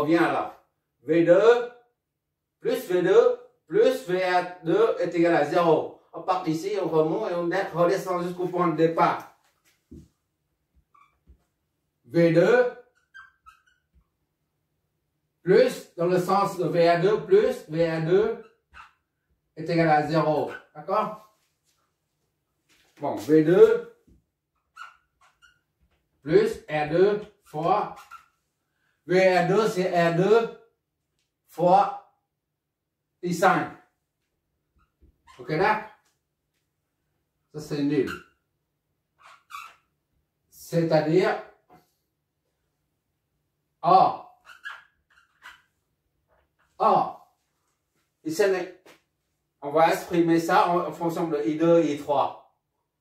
On revient alors. V2 plus V2 plus VA2 est égal à 0. On part ici, on remonte et on redescend jusqu'au point de départ. V2 plus, dans le sens de VA2 plus, VA2 est égal à 0. D'accord? Bon, V2 plus R2 fois VA2, c'est R2 fois I5. Ok là? Ça c'est nul. C'est-à-dire ici on va exprimer ça en fonction de I2 et I3.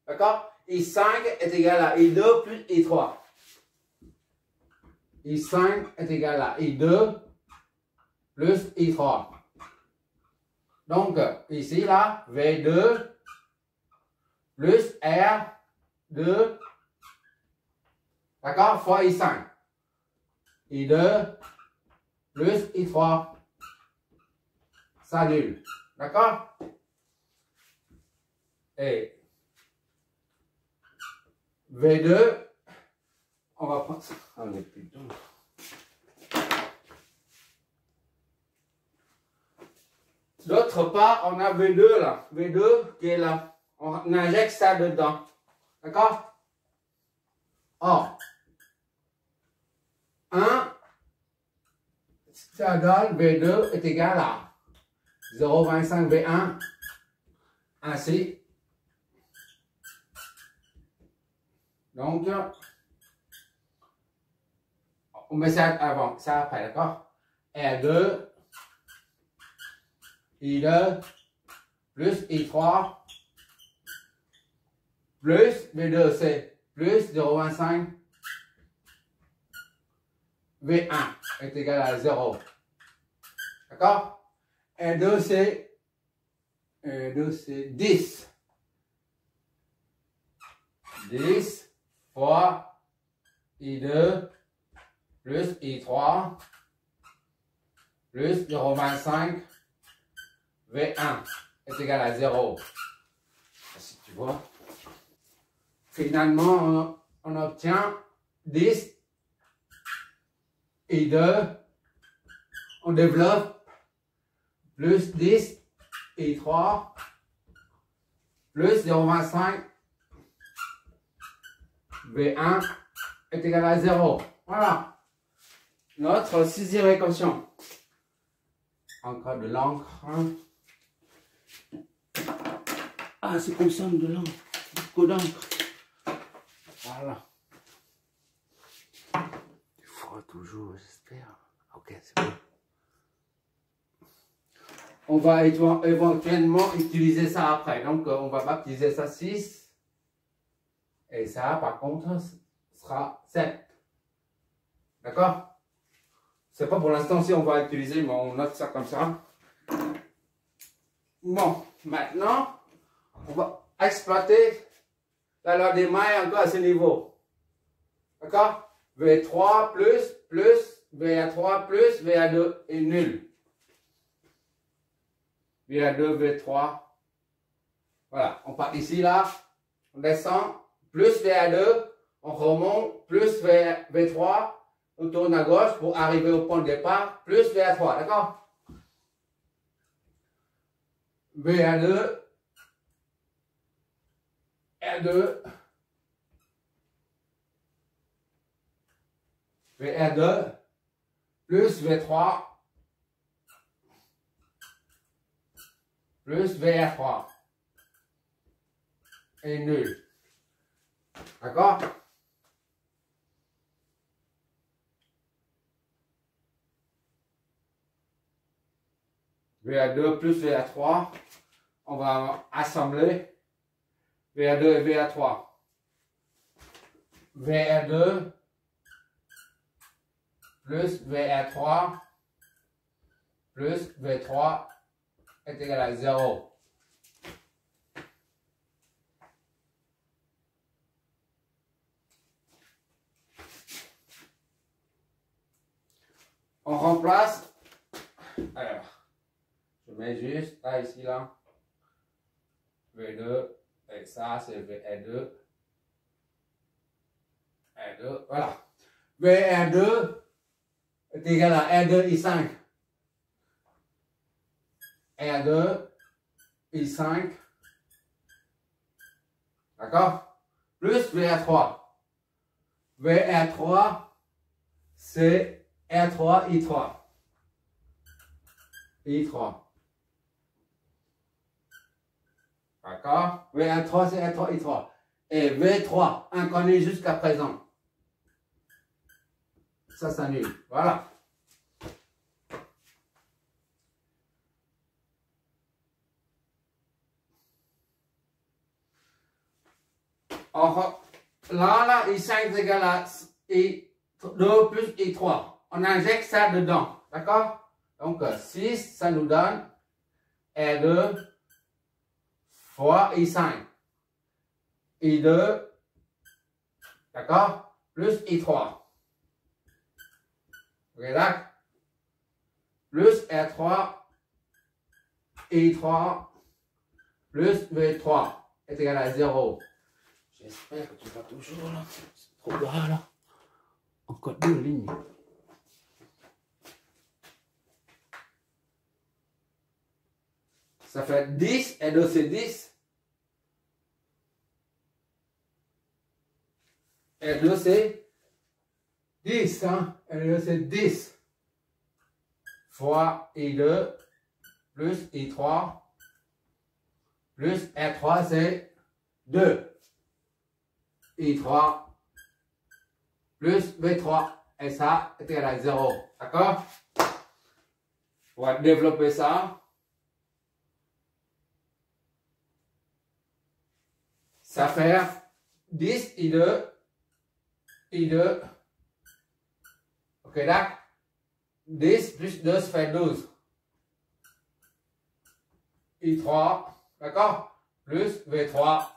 D'accord? I5 est égal à I2 plus I3. I5 est égal à I2 plus I3. Donc, ici, là, V2 plus R2, d'accord, fois I5. I2 plus I3. Ça annule. D'accord? Et V2, on va prendre ça. On est plus dedans. D'autre part, on a V2 là. V2 qui est là. On injecte ça dedans. D'accord? Or, 1, ça donne V2 est égal à 0,25 V1. Ainsi. Donc, on met ça avant, ça après, d'accord? R2, I2, plus I3, plus V2, c'est plus 0,25 V1 est égal à 0. D'accord? R2, c'est 10. 10 fois I2 plus I3 plus 0,25 V1 est égal à 0. Si tu vois. Finalement, on obtient 10 I2. On développe plus 10 I3 plus 0,25 V1 est égal à 0. Voilà. Notre sixième équation. Encore de l'encre. Ah, c'est comme ça de l'encre. Beaucoup d'encre. Voilà. Il faudra toujours, j'espère. Ok, c'est bon. On va éventuellement utiliser ça après. Donc, on va baptiser ça 6. Et ça, par contre, sera 7. D'accord? C'est pas pour l'instant si on va utiliser, mais on note ça comme ça. Bon, maintenant, on va exploiter la loi des mailles encore à ce niveau. D'accord? V3 plus VA3 plus VA2 est nul. VA2, V3. Voilà, on part ici, là, on descend. Plus VA2, on remonte, plus V3, on tourne à gauche pour arriver au point de départ, plus VA3, d'accord? VA2, R2, VR2, plus V3, plus VR3, est nul. D'accord? VA2 plus VA3, on va assembler VA2 et VA3. VA2 plus VA3 plus V3 est égal à 0. On remplace. Alors, je mets juste là, ici, là. V2. Et ça, c'est VR2. R2, voilà. VR2 est égal à R2 I5. R2 I5. D'accord? Plus VR3. VR3, c'est R3 I3. I3. D'accord? V1,3, c'est R3, I3. Et V3, inconnu jusqu'à présent. Ça s'annule. Voilà. Là, I5 est égal à I2 plus I3. On injecte ça dedans. D'accord? Donc, 6, ça nous donne R2 fois I5. I2, d'accord? Plus I3. Ok, d'accord? Plus R3, I3, plus V3 est égal à 0. J'espère que tu vas toujours là. C'est trop bas là. Encore 2 lignes. Ça fait 10 et 2 c'est 10. Et 2 c'est 10. Hein? Et 2 c'est 10. Fois I2 plus I3 plus R3 c'est 2. I3 plus V3. Et ça est égal à 0. D'accord? On va développer ça. Ça fait 10 I2. I2. Ok, d'accord? 10 plus 2, ça fait 12. I3. D'accord? Plus V3.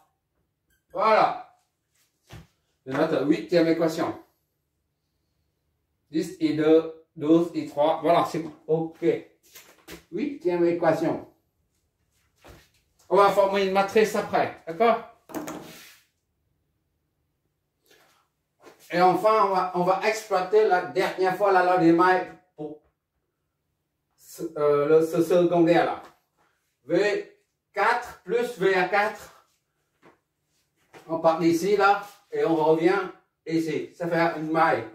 Voilà. Je note la 8e équation. 10 I2, 12 I3. Voilà, c'est bon. Ok. 8e équation. On va former une matrice après. D'accord? Et enfin, on va exploiter la dernière fois la loi des mailles pour ce secondaire là. V4 plus VR4. On part d'ici là et on revient ici. Ça fait une maille.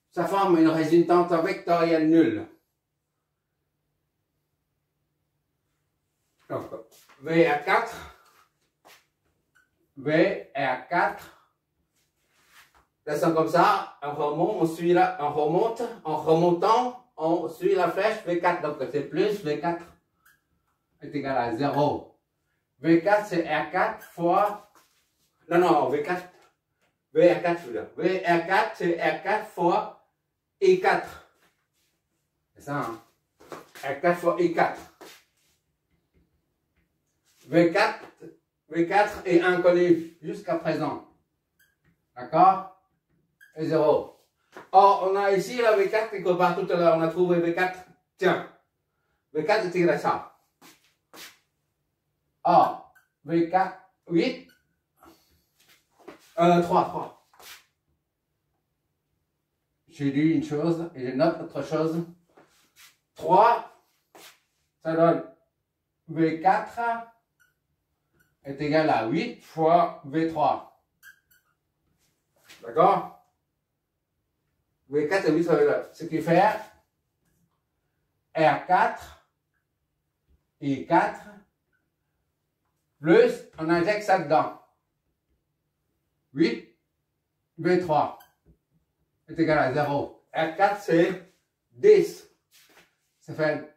Ça forme une résultante vectorielle nulle. Donc, VR4. VR4. Descend comme ça, on remonte, on suit là, on remonte, en remontant, on suit la flèche V4, donc c'est plus V4 est égal à 0. V4 c'est R4 fois, non, V4, VR4 je veux dire, VR4 c'est R4 fois I4. C'est ça, hein? R4 fois I4. V4 est inconnu jusqu'à présent. D'accord? Et 0. Or, on a ici la V4 quelque part tout à l'heure. On a trouvé V4. Tiens. V4 est égal à ça. Or, V4, 8. 3. J'ai dit une chose et je note autre chose. 3, ça donne V4 est égal à 8 fois V3. D'accord? V4 et 8 fois V3. Ce qui fait R4 et 4 plus, on injecte ça dedans. 8 V3 est égal à 0. R4 c'est 10. Ça fait...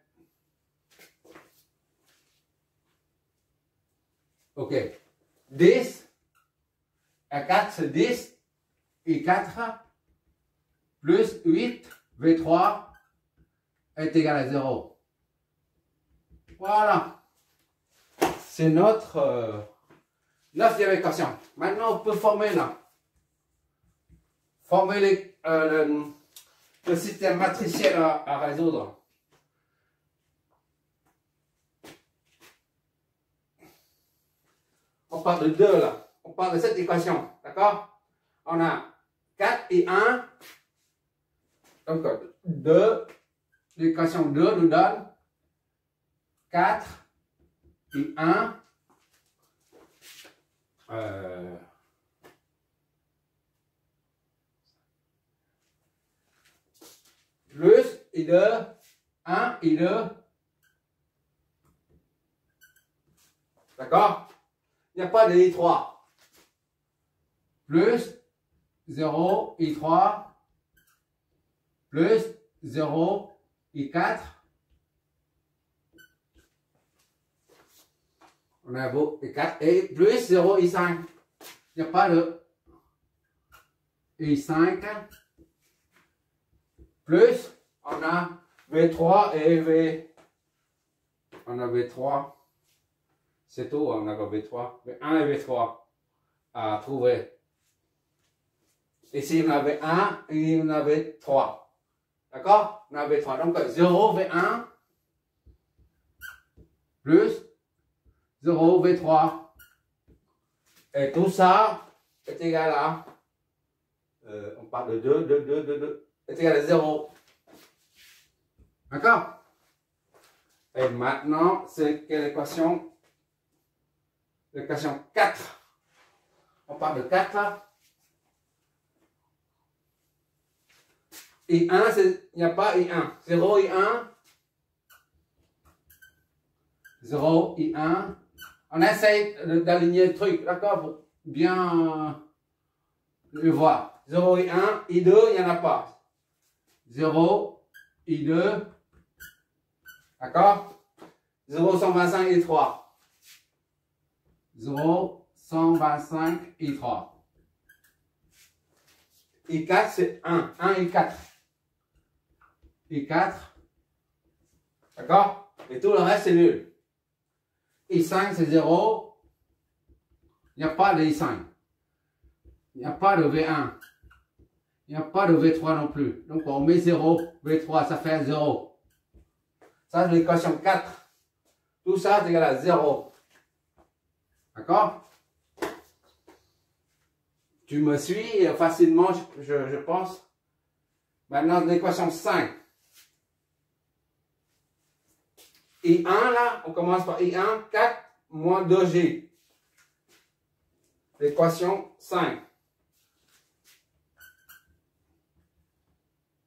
Ok. 10. R4 c'est 10. Et 4 plus 8 V3 est égal à 0. Voilà. C'est notre 9e équation. Maintenant, on peut former là. Former le système matriciel à résoudre. On parle de 2 là. On parle de cette équation. D'accord? On a 4 et 1. Donc 2. L'équation 2 nous donne 4 et 1. Plus et 2. 1 et 2. D'accord? Il n'y a pas de I3. Plus 0 I3. Plus 0 I4. On a beau I4 et plus 0 I5. Il n'y a pas de I5. Plus, on a V3 et V. On a V3. C'est tout, on a V3. V1 et V3 à trouver. Ici, on a V1 et on a V3. D'accord? On a V3. Donc, 0 V1 plus 0 V3. Et tout ça est égal à, on parle de 2, est égal à 0. D'accord? Et maintenant, c'est quelle équation? L'équation 4. On parle de 4 là. Et 1, il n'y a pas I1. 0 I1. 0 I1. On essaye d'aligner le truc, d'accord, pour bien le voir. 0 I1, I2, il n'y en a pas. 0 I2. D'accord? 0, 125 I3. 0, 125 I3. I4, c'est 1. 1 I4. I4. D'accord? Et tout le reste, c'est nul. I5, c'est 0. Il n'y a pas de I5. Il n'y a pas de V1. Il n'y a pas de V3 non plus. Donc, on met 0. V3, ça fait 0. Ça, c'est l'équation 4. Tout ça, c'est égal à 0. D'accord? Tu me suis facilement, je pense. Maintenant, l'équation 5. I1, là, on commence par I1, 4 moins 2G. L'équation 5.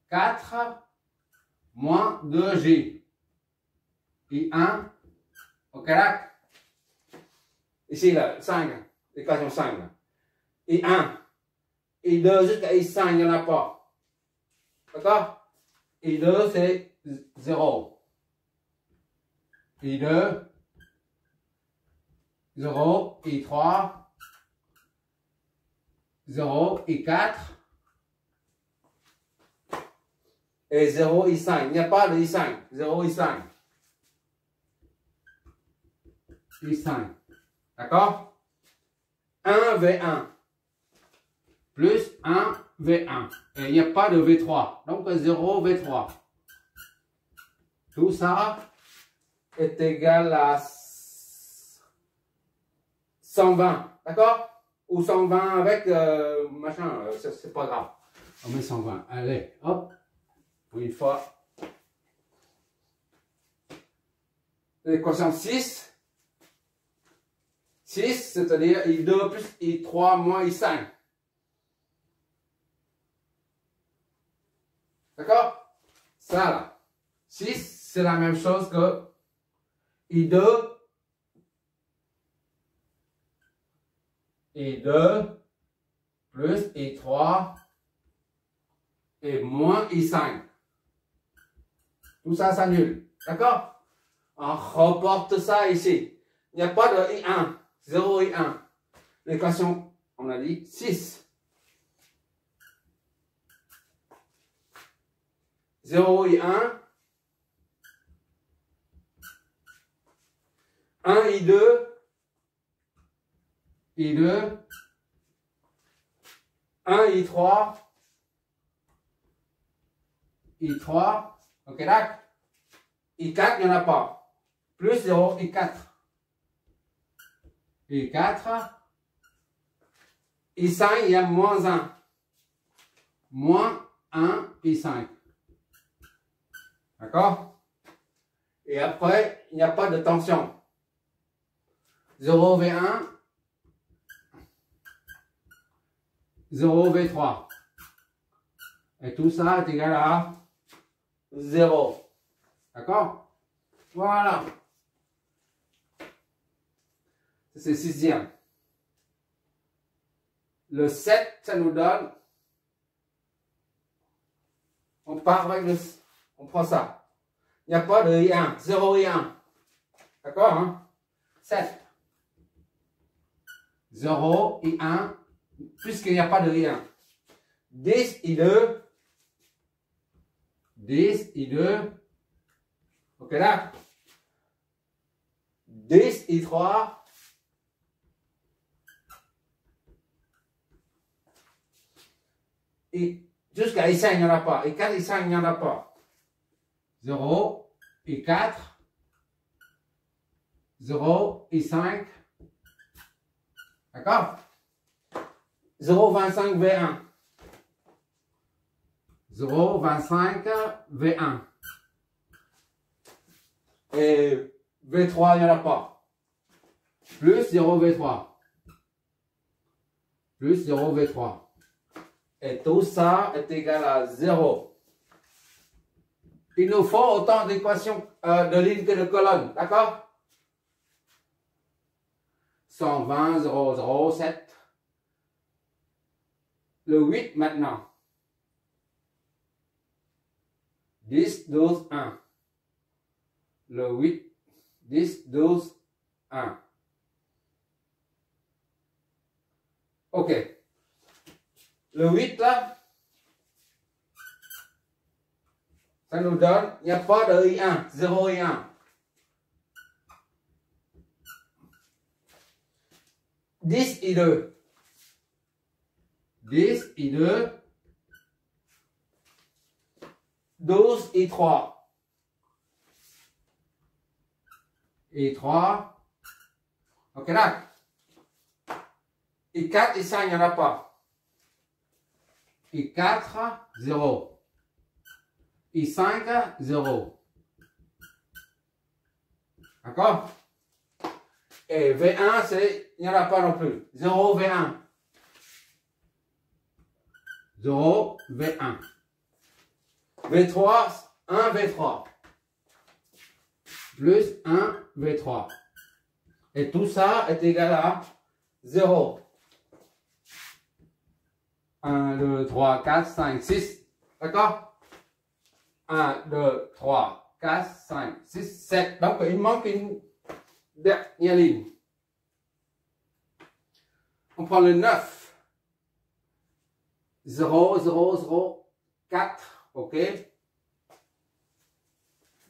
4 moins 2G. I1, ok là? Ici, là, 5, l'équation 5. Là. I1, I2 jusqu'à I5, il n'y en a pas. D'accord? I2, c'est 0. I2, 0, I3, 0, I4, et 0, I5. Il n'y a pas de I5. 0, I5. I5. D'accord? 1 V1 plus 1 V1. Et il n'y a pas de V3. Donc 0 V3. Tout ça est égal à 120. D'accord? Ou 120 avec machin. C'est pas grave. On met 120. Allez, hop. Une fois. L'équation 6. 6, c'est-à-dire I2 plus I3 moins I5. D'accord? Ça là. 6, c'est la même chose que I2. I2 plus I3 et moins I5. Tout ça s'annule. D'accord? On reporte ça ici. Il n'y a pas de I1. 0 I1. L'équation, on a dit 6. 0 I1. 1 I2. I2. 1 I3. I3. Ok, d'accord? I4, il n'y en a pas. Plus 0, I4. I4. I5, il y a moins 1. Moins 1, I5. D'accord? Et après, il n'y a pas de tension. 0, V1. 0, V3. Et tout ça est égal à 0. D'accord? Voilà. C'est sixième. Le 7, ça nous donne. On part avec le. On prend ça. Il n'y a pas de I1. 0 I1. D'accord? Hein? 7. 0 I1. Puisqu'il n'y a pas de I1. 10 I2. 10 I2. Ok là? 10 I3. Et jusqu'à I5, il n'y en a pas. I4, I5, il n'y en a pas. 0, I4. 0, I5. D'accord? 0,25 V1. 0,25 V1. Et V3, il n'y en a pas. Plus 0 V3. Plus 0 V3. Et tout ça est égal à 0. Il nous faut autant d'équations de lignes que de colonnes. D'accord? 120, 0, 0, 7. Le 8 maintenant. 10, 12, 1. Le 8, 10, 12, 1. Ok. Le 8 là, ça nous donne, il n'y a pas de I1, 0 I1. 10 I2. 10 I2. 12 I3. I3. Ok là. I4, I5, il n'y en a pas. I4, 0. I5, 0. D'accord? Et V1, c'est, il n'y en a pas non plus. 0, V1. 0, V1. V3, 1, V3. Plus 1, V3. Et tout ça est égal à 0. 1, 2, 3, 4, 5, 6. D'accord? 1, 2, 3, 4, 5, 6, 7. Donc, il manque une dernière ligne. On prend le 9. 0, 0, 0, 4. OK?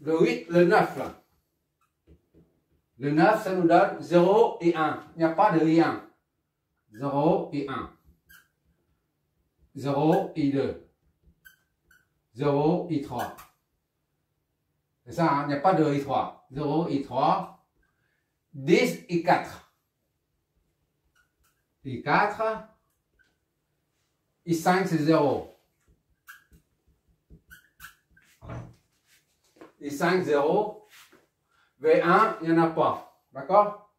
Le 8, le 9 là. Le 9, ça nous donne 0 et 1. Il n'y a pas de I1. 0 et 1. 0 et 2. 0 et 3. C'est ça, hein? Il n'y a pas de I3. 0 et 3. 10 et 4. Et 4. Et 5, c'est 0. Et 5, 0. V1, il n'y en a pas. D'accord?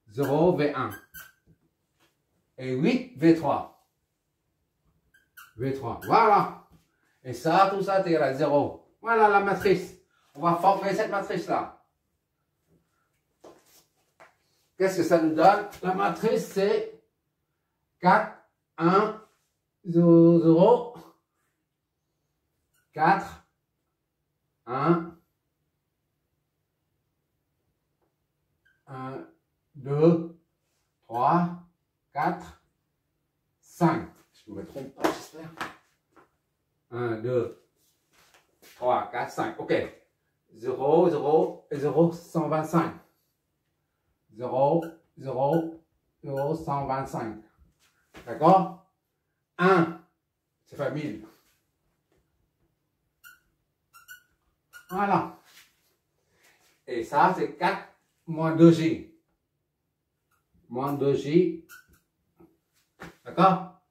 0, V1. Et 8, V3. V3. Voilà. Et ça, tout ça, c'est égal à 0. Voilà la matrice. On va former cette matrice-là. Qu'est-ce que ça nous donne? La matrice, c'est 4, 1, 0, 0, 4, 1, 1, 2, 3, 4, 5. Je ne me trompe pas, j'espère. 1, 2, 3, 4, 5. OK. 0, 0 et 0, 125. 0, 0, 0, 125. D'accord? 1, c'est fait 1000. Voilà. Et ça, c'est 4 moins 2J. Moins 2J. D'accord?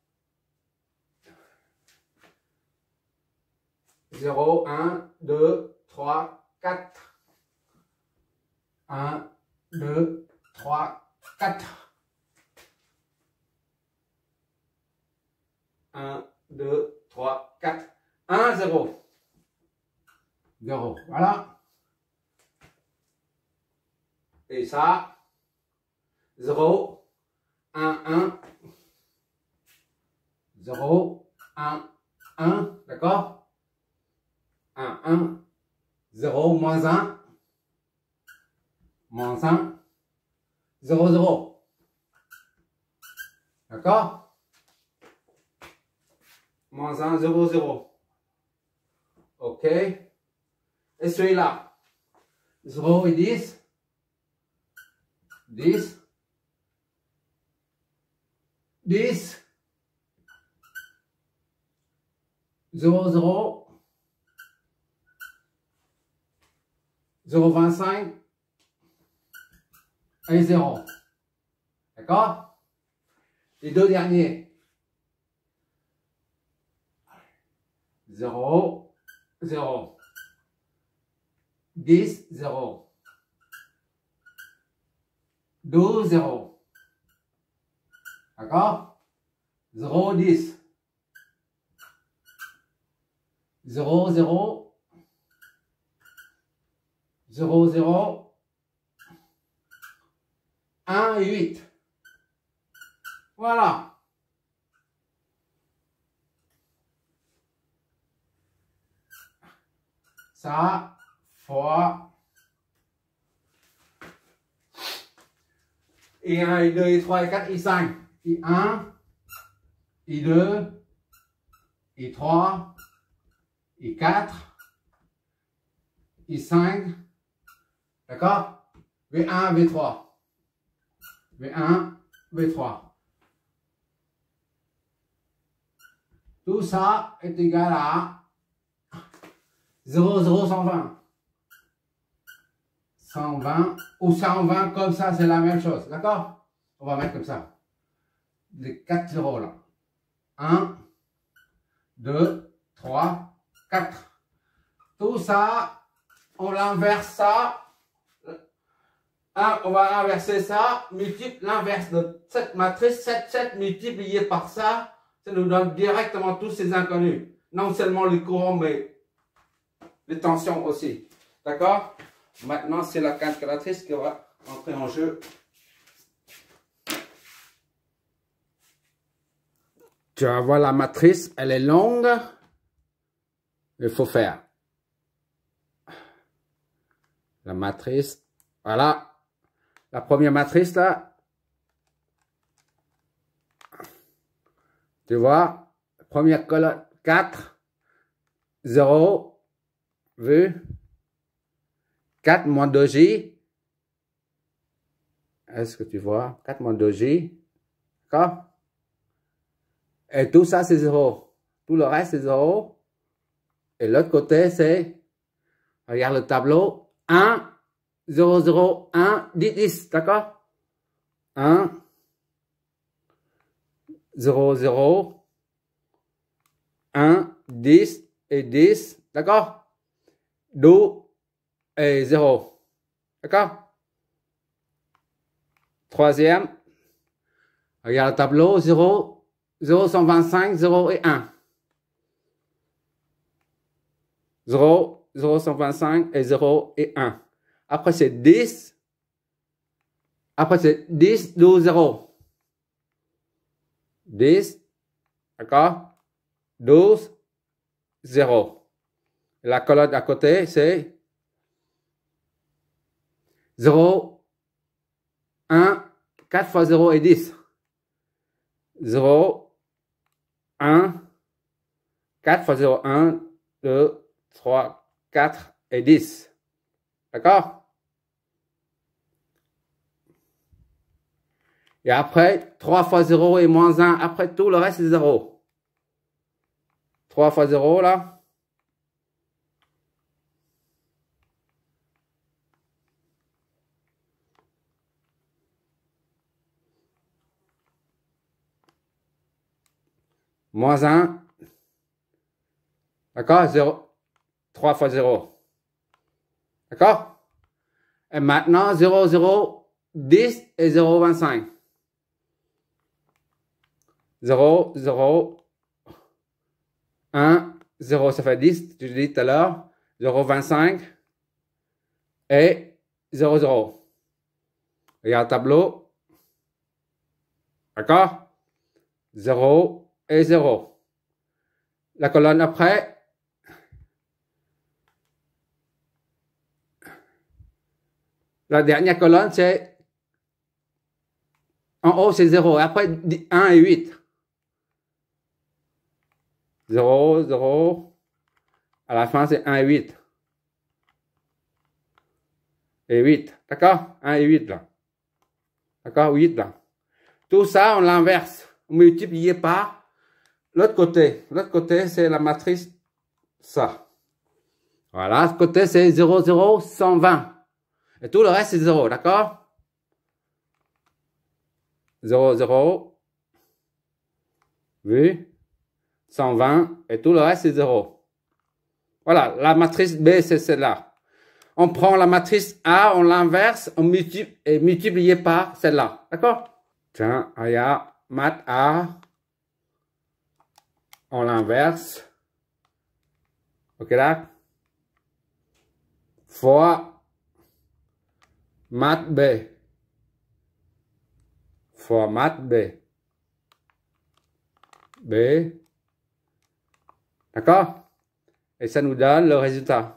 0, 1, 2, 3, 4. 1, 2, 3, 4. 1, 2, 3, 4. 1, 0. 0. Voilà. Et ça, 0, 1, 1. 0, 1, 1. D'accord? 1, 1. 0, moins 1. Moins 1. 0, 0. D'accord? Moins 1, 0, 0. OK. Et celui-là. 0 et 10. 10. 10. 0, 0. 0, 25. Et 0. D'accord? Les deux derniers. 0, 0. 10, 0. 12, 0. D'accord? 0, 10. 0, 0. 0, 0. 1 et 8. Voilà. Ça, fois. Et 1, et 2, et 3, et 4, et 5. Et 1, et 2, et 3, et 4, et 5. D'accord? V1, V3. V1, V3. Tout ça est égal à 0, 0, 120. 120 ou 120 comme ça, c'est la même chose. D'accord? On va mettre comme ça. Les 4 zéros là. 1, 2, 3, 4. Tout ça, on l'inverse ça. On va inverser ça, multiple l'inverse de cette matrice, 7, 7 multiplié par ça nous donne directement tous ces inconnus. Non seulement les courants, mais les tensions aussi. D'accord? Maintenant, c'est la calculatrice qui va entrer en jeu. Tu vas voir la matrice, elle est longue. Il faut faire la matrice. Voilà. La première matrice là. Tu vois, première colonne 4, 0, vu, 4 moins 2J. Est-ce que tu vois? 4 moins 2J. D'accord? Et tout ça, c'est 0. Tout le reste, c'est 0. Et l'autre côté, c'est, regarde le tableau, 1, 0, 0, 1, 10, 10. D'accord? 1, 0, 0, 1, 10 et 10. D'accord? 12 et 0. D'accord? Troisième. Regarde le tableau. 0, 0, 125, 0 et 1. 0, 0, 125 et 0 et 1. Après, c'est 10. Après, c'est 10, 12, 0. 10. D'accord? 12, 0. La colonne à côté, c'est 0, 1, 4 fois 0 et 10. 0, 1, 4 fois 0, 1, 2, 3, 4 et 10. D'accord? Et après, 3 fois 0 et moins 1. Après tout, le reste, c'est 0. 3 fois 0, là. moins 1. D'accord? 0. 3 fois 0. D'accord? Et maintenant, 0, 0, 10 et 0, 25. 0, 0, 1, 0, ça fait 10, je l'ai dit tout à l'heure. 0, 25 et 0, 0. Regarde le tableau. D'accord? 0 et 0. La colonne après. La dernière colonne, c'est en haut, c'est 0. Après, 1 et 8. 0, 0. À la fin, c'est 1 et 8. Et 8. D'accord? 1 et 8 là. D'accord? 8 là. Tout ça, on l'inverse. On multiplie par l'autre côté. L'autre côté, c'est la matrice ça. Voilà. Ce côté, c'est 0, 0, 120. Et tout le reste, c'est 0. D'accord? 0, 0. Vu? 120. Et tout le reste, c'est 0. Voilà. La matrice B, c'est celle-là. On prend la matrice A, on l'inverse, on multiplie par celle-là. D'accord? Tiens, regarde. Math A. On l'inverse. Ok là? Fois math B. Fois math B. B. D'accord? Et ça nous donne le résultat.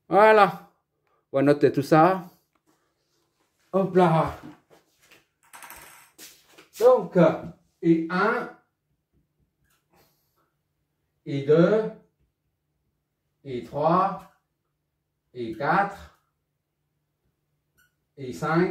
Voilà. On va noter tout ça. Hop là. Donc, I1, I2, I3, I4, I5,